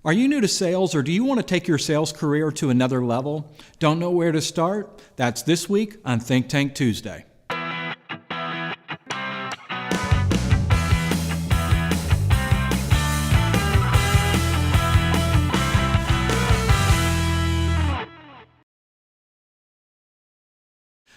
Are you new to sales, or do you want to take your sales career to another level? Don't know where to start? That's this week on Think Tank Tuesday.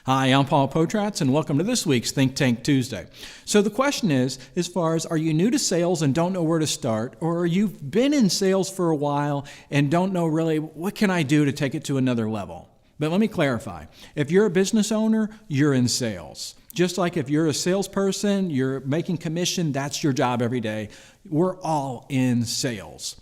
Hi, I'm Paul Potratz, and welcome to this week's Think Tank Tuesday. So the question is, as far as, are you new to sales and don't know where to start, or you've been in sales for a while and don't know really, what can I do to take it to another level? But let me clarify. If you're a business owner, you're in sales. Just like if you're a salesperson, you're making commission, that's your job every day. We're all in sales.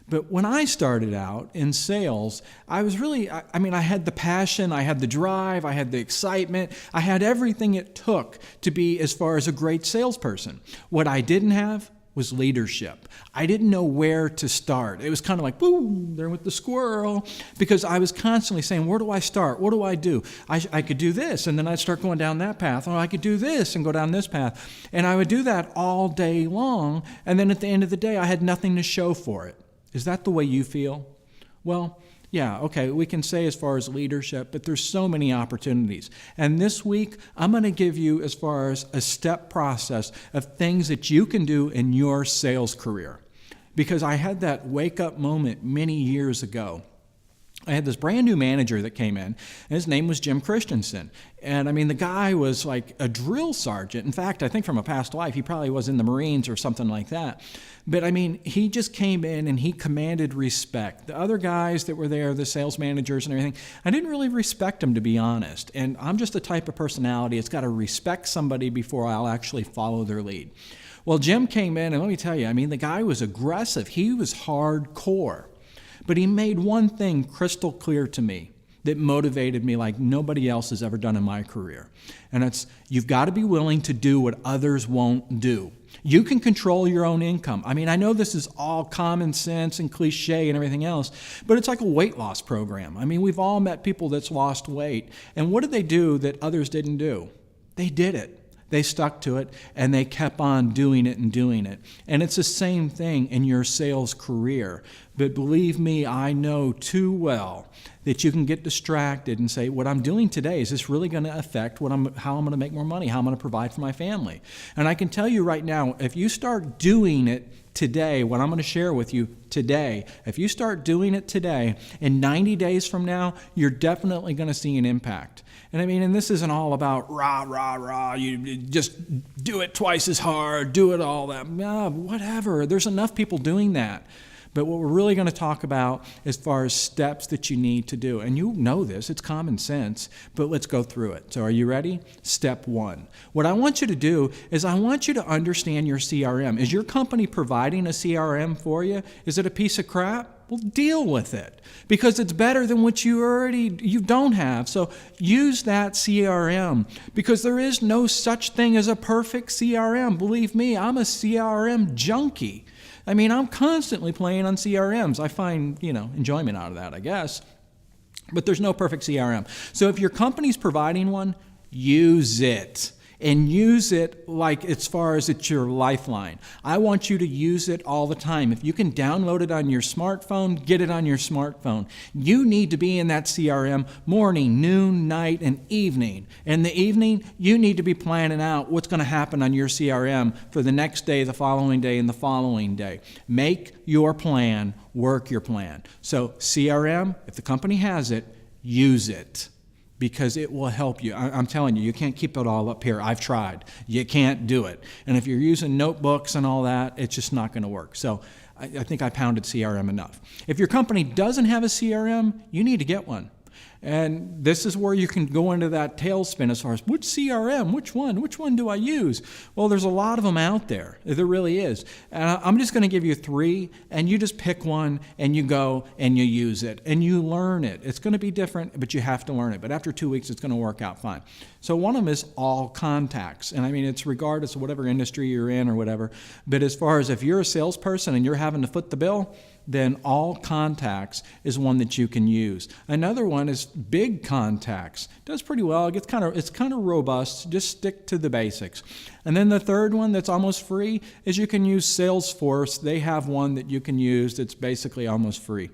But when I started out in sales, I was really, I had the passion, I had the drive, I had the excitement, I had everything it took to be as far as a great salesperson. What I didn't have was leadership. I didn't know where to start. It was kind of like, boom, there with the squirrel, because I was constantly saying, where do I start? What do I do? I could do this, and then I'd start going down that path, or I could do this and go down this path. And I would do that all day long, and then at the end of the day, I had nothing to show for it. Is that the way you feel? Well, yeah, okay, we can say as far as leadership, but there's so many opportunities. And this week, I'm going to give you as far as a step process of things that you can do in your sales career. Because I had that wake-up moment many years ago. I had this brand new manager that came in, and his name was Jim Christensen. And the guy was like a drill sergeant. In fact, I think from a past life, he probably was in the Marines or something like that. But he just came in and he commanded respect. The other guys that were there, the sales managers and everything, I didn't really respect them, to be honest. And I'm just the type of personality that's got to respect somebody before I'll actually follow their lead. Well, Jim came in, and let me tell you, the guy was aggressive. He was hardcore. But he made one thing crystal clear to me that motivated me like nobody else has ever done in my career. And it's, you've got to be willing to do what others won't do. You can control your own income. I know this is all common sense and cliche and everything else, but it's like a weight loss program. We've all met people that's lost weight. And what did they do that others didn't do? They did it. They stuck to it, and they kept on doing it and doing it. And it's the same thing in your sales career. But believe me, I know too well that you can get distracted and say, what I'm doing today, is this really going to affect how I'm going to make more money, how I'm going to provide for my family? And I can tell you right now, if you start doing it today, what I'm going to share with you today, if you start doing it today, in 90 days from now, you're definitely going to see an impact. And this isn't all about rah, rah, rah, you just do it twice as hard, do it all that, whatever. There's enough people doing that. But what we're really going to talk about as far as steps that you need to do, and you know this, it's common sense, but let's go through it. So are you ready? Step one. What I want you to do is I want you to understand your CRM. Is your company providing a CRM for you? Is it a piece of crap? Well, deal with it, because it's better than what you don't have. So use that CRM, because there is no such thing as a perfect CRM. Believe me, I'm a CRM junkie. I'm constantly playing on CRMs. I find, enjoyment out of that, I guess. But there's no perfect CRM. So if your company's providing one, use it. And use it like as far as it's your lifeline. I want you to use it all the time. If you can download it on your smartphone, get it on your smartphone. You need to be in that CRM morning, noon, night, and evening. In the evening, you need to be planning out what's going to happen on your CRM for the next day, the following day, and the following day. Make your plan, work your plan. So CRM, if the company has it, use it, because it will help you. I'm telling you, you can't keep it all up here. I've tried. You can't do it. And if you're using notebooks and all that, it's just not going to work. So I think I pounded CRM enough. If your company doesn't have a CRM, you need to get one. And this is where you can go into that tailspin as far as which CRM, which one do I use? Well, there's a lot of them out there. There really is. And I'm just going to give you 3, and you just pick one, and you go, and you use it, and you learn it. It's going to be different, but you have to learn it. But after 2 weeks, it's going to work out fine. So one of them is all contacts. And it's regardless of whatever industry you're in or whatever. But as far as if you're a salesperson and you're having to foot the bill, then all contacts is one that you can use. Another one is big contacts. Does pretty well. It's kind of robust. Just stick to the basics. And then the third one that's almost free is you can use Salesforce. They have one that you can use that's basically almost free.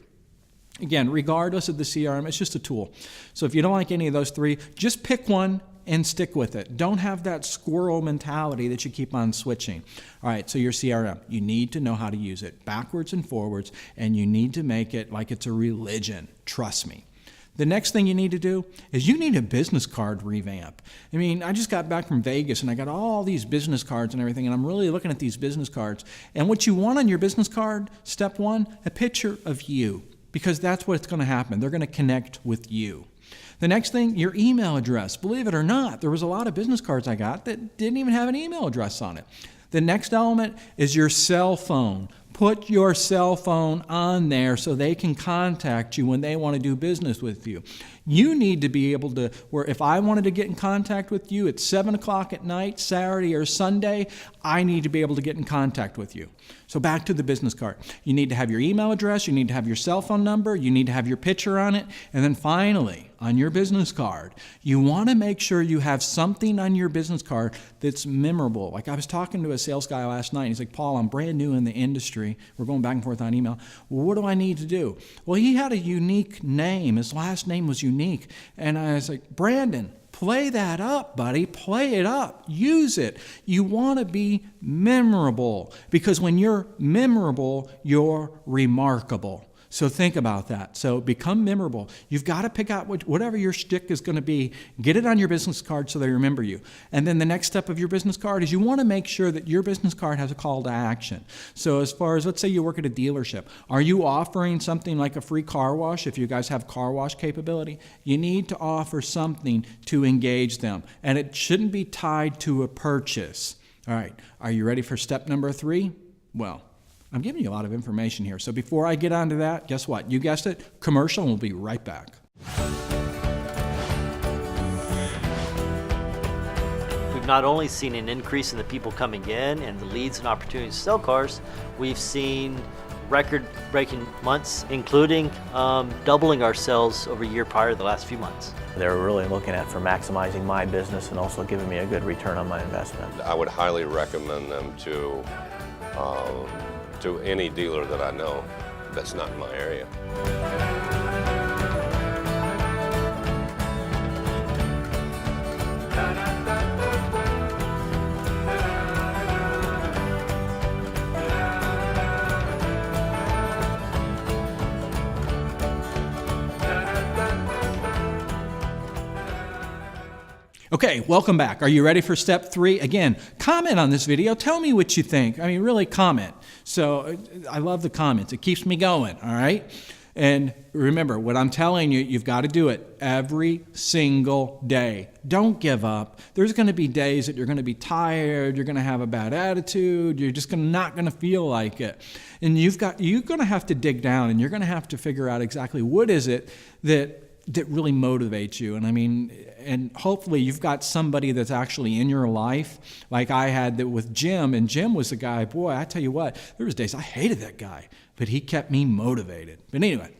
Again, regardless of the CRM, it's just a tool. So if you don't like any of those three, just pick one and stick with it. Don't have that squirrel mentality that you keep on switching. All right, so your CRM, you need to know how to use it backwards and forwards, and you need to make it like it's a religion. Trust me. The next thing you need to do is you need a business card revamp. I mean, I just got back from Vegas and I got all these business cards and everything, and I'm really looking at these business cards. And what you want on your business card, step one, a picture of you, because that's what's going to happen. They're going to connect with you. The next thing, your email address. Believe it or not, there was a lot of business cards I got that didn't even have an email address on it. The next element is your cell phone. Put your cell phone on there so they can contact you when they want to do business with you. You need to be able to, where if I wanted to get in contact with you at 7 o'clock at night, Saturday or Sunday, I need to be able to get in contact with you. So back to the business card. You need to have your email address, you need to have your cell phone number, you need to have your picture on it, and then finally, on your business card, you want to make sure you have something on your business card that's memorable. Like I was talking to a sales guy last night, and he's like, Paul, I'm brand new in the industry. We're going back and forth on email. Well, what do I need to do? Well, he had a unique name. His last name was unique. And I was like, Brandon, play that up, buddy. Play it up. Use it. You want to be memorable, because when you're memorable, you're remarkable. So think about that. So become memorable. You've got to pick out whatever your shtick is going to be. Get it on your business card so they remember you. And then the next step of your business card is you want to make sure that your business card has a call to action. So as far as, let's say you work at a dealership. Are you offering something like a free car wash? If you guys have car wash capability, you need to offer something to engage them. And it shouldn't be tied to a purchase. All right. Are you ready for step number 3? Well, I'm giving you a lot of information here. So before I get onto that, guess what? You guessed it, commercial, and we'll be right back. We've not only seen an increase in the people coming in and the leads and opportunities to sell cars, we've seen record-breaking months, including doubling our sales over a year prior to the last few months. They're really looking at for maximizing my business and also giving me a good return on my investment. I would highly recommend them to any dealer that I know that's not in my area. Okay, welcome back. Are you ready for step 3? Again, comment on this video. Tell me what you think. I mean, really comment. So I love the comments. It keeps me going, all right? And remember, what I'm telling you, you've got to do it every single day. Don't give up. There's going to be days that you're going to be tired, you're going to have a bad attitude, you're just not going to feel like it. And you're going to have to dig down, and you're going to have to figure out exactly what is it that really motivates you. And I mean, and hopefully you've got somebody that's actually in your life, like I had that with Jim. And Jim was the guy, boy, I tell you what, there was days I hated that guy, but he kept me motivated. But anyway,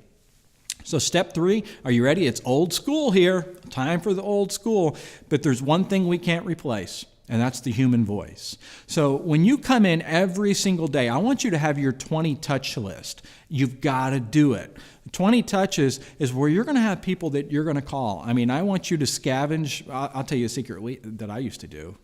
so step 3, are you ready? It's old school here, time for the old school, but there's one thing we can't replace, and that's the human voice. So when you come in every single day, I want you to have your 20 touch list. You've got to do it. 20 touches is where you're going to have people that you're going to call. I mean, I want you to scavenge. I'll tell you a secret that I used to do.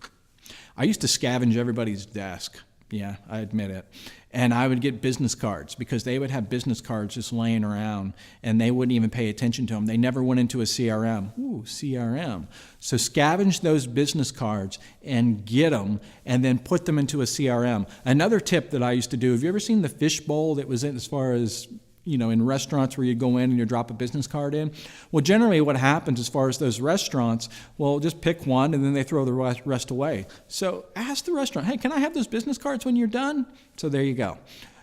I used to scavenge everybody's desk. Yeah, I admit it. And I would get business cards, because they would have business cards just laying around and they wouldn't even pay attention to them. They never went into a CRM. Ooh, CRM. So scavenge those business cards and get them and then put them into a CRM. Another tip that I used to do, have you ever seen the fishbowl that was in, as far as, you know, in restaurants where you go in and you drop a business card in? Well, generally what happens as far as those restaurants, well, just pick one and then they throw the rest away. So ask the restaurant, hey, can I have those business cards when you're done? So there you go.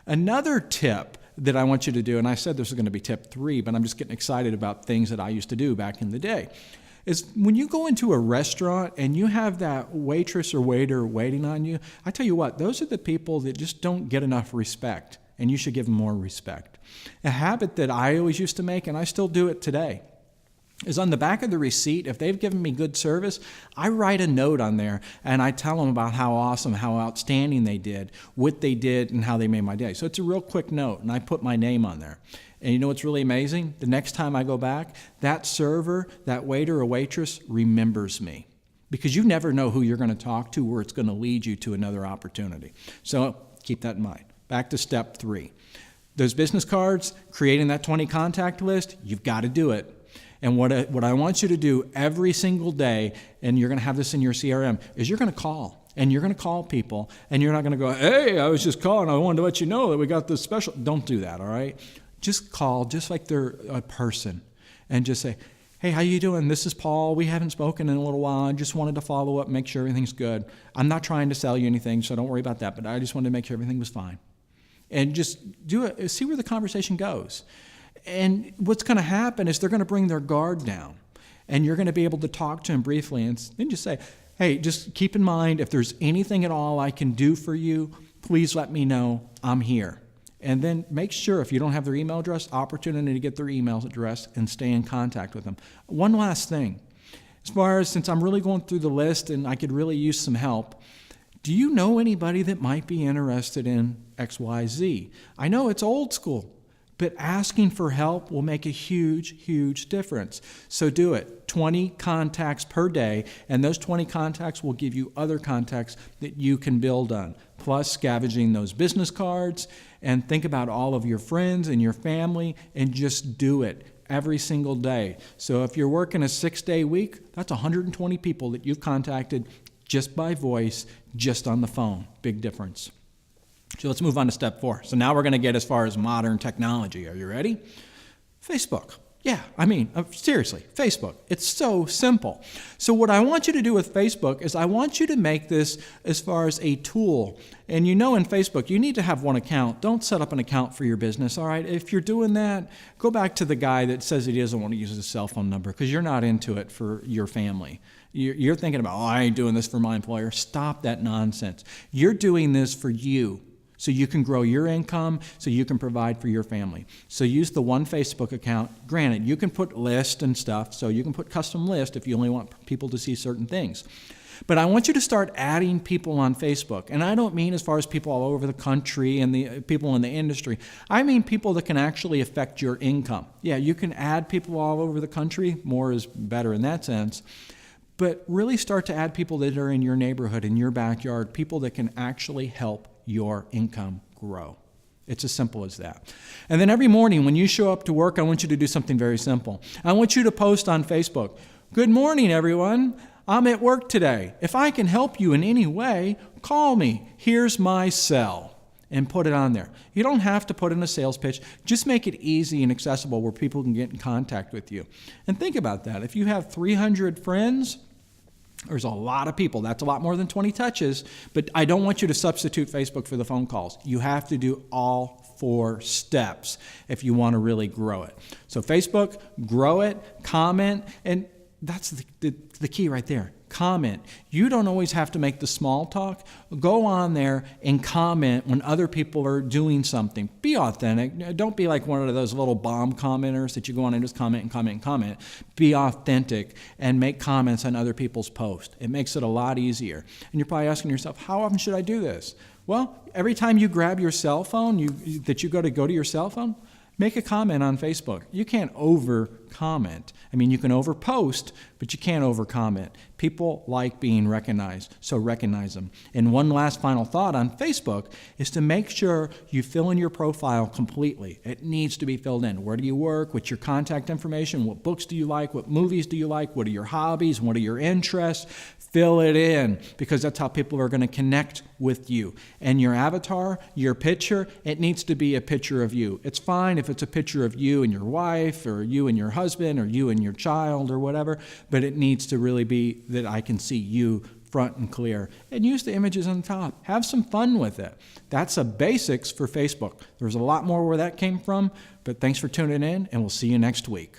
Another tip that I want you to do, and I said this is going to be tip 3, but I'm just getting excited about things that I used to do back in the day, is when you go into a restaurant and you have that waitress or waiter waiting on you, I tell you what, those are the people that just don't get enough respect, and you should give them more respect. A habit that I always used to make, and I still do it today, is on the back of the receipt. If they've given me good service, I write a note on there and I tell them about how awesome, how outstanding they did, what they did, and how they made my day. So it's a real quick note, and I put my name on there. And you know what's really amazing? The next time I go back, that server, that waiter or waitress remembers me, because you never know who you're going to talk to, where it's going to lead you to another opportunity. So keep that in mind. Back to step 3. Those business cards, creating that 20 contact list, you've got to do it. And what I want you to do every single day, and you're going to have this in your CRM, is you're going to call. And you're going to call people, and you're not going to go, hey, I was just calling. I wanted to let you know that we got this special. Don't do that, all right? Just call just like they're a person, and just say, hey, how you doing? This is Paul. We haven't spoken in a little while. I just wanted to follow up, make sure everything's good. I'm not trying to sell you anything, so don't worry about that, but I just wanted to make sure everything was fine. And just do it. See where the conversation goes. And what's going to happen is they're going to bring their guard down, and you're going to be able to talk to them briefly and then just say, hey, just keep in mind, if there's anything at all I can do for you, please let me know. I'm here. And then make sure, if you don't have their email address, opportunity to get their email address and stay in contact with them. One last thing. As far as, since I'm really going through the list and I could really use some help, do you know anybody that might be interested in XYZ? I know it's old school, but asking for help will make a huge, huge difference. So do it. 20 contacts per day, and those 20 contacts will give you other contacts that you can build on. Plus scavenging those business cards, and think about all of your friends and your family, and just do it every single day. So if you're working a 6-day week, that's 120 people that you've contacted just by voice, just on the phone. Big difference. So let's move on to step 4. So now we're going to get as far as modern technology. Are you ready? Facebook. Yeah, seriously, Facebook. It's so simple. So what I want you to do with Facebook is I want you to make this as far as a tool. And you know, in Facebook, you need to have one account. Don't set up an account for your business, all right? If you're doing that, go back to the guy that says he doesn't want to use his cell phone number because you're not into it for your family. You're thinking about, I ain't doing this for my employer. Stop that nonsense. You're doing this for you, so you can grow your income, so you can provide for your family. So use the one Facebook account. Granted, you can put lists and stuff, so you can put custom lists if you only want people to see certain things. But I want you to start adding people on Facebook. And I don't mean as far as people all over the country and the people in the industry. I mean people that can actually affect your income. Yeah, you can add people all over the country. More is better in that sense. But really start to add people that are in your neighborhood, in your backyard, people that can actually help your income grow. It's as simple as that. And then every morning when you show up to work, I want you to do something very simple. I want you to post on Facebook, "Good morning, everyone. I'm at work today. If I can help you in any way, call me. Here's my cell." And put it on there. You don't have to put in a sales pitch. Just make it easy and accessible where people can get in contact with you. And think about that. If you have 300 friends, there's a lot of people. That's a lot more than 20 touches. But I don't want you to substitute Facebook for the phone calls. You have to do all 4 steps if you want to really grow it. So Facebook, grow it, comment, and that's the key right there. Comment. You don't always have to make the small talk. Go on there and comment when other people are doing something. Be authentic. Don't be like one of those little bomb commenters that you go on and just comment and comment and comment. Be authentic and make comments on other people's posts. It makes it a lot easier. And you're probably asking yourself, how often should I do this? Well, every time you grab your cell phone, you go to your cell phone, make a comment on Facebook. You can't over-comment. You can over-post, but you can't over-comment. People like being recognized, so recognize them. And one last final thought on Facebook is to make sure you fill in your profile completely. It needs to be filled in. Where do you work? What's your contact information? What books do you like? What movies do you like? What are your hobbies? What are your interests? Fill it in, because that's how people are going to connect with you. And your avatar, your picture, it needs to be a picture of you. It's fine if it's a picture of you and your wife, or you and your husband, or you and your child, or whatever, but it needs to really be that I can see you front and clear. And use the images on the top. Have some fun with it. That's the basics for Facebook. There's a lot more where that came from, but thanks for tuning in, and we'll see you next week.